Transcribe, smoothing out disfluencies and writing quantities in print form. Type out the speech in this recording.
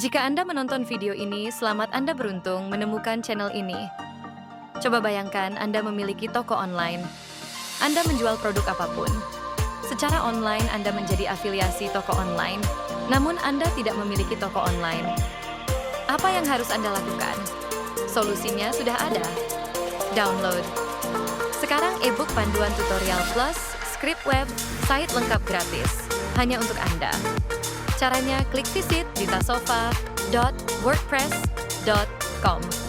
Jika Anda menonton video ini, selamat Anda beruntung menemukan channel ini. Coba bayangkan Anda memiliki toko online. Anda menjual produk apapun. Secara online, Anda menjadi afiliasi toko online, namun Anda tidak memiliki toko online. Apa yang harus Anda lakukan? Solusinya sudah ada. Download. Sekarang e-book panduan tutorial plus, script web, site lengkap gratis. Hanya untuk Anda. Caranya klik visit di tasoffacorporate.wordpress.com.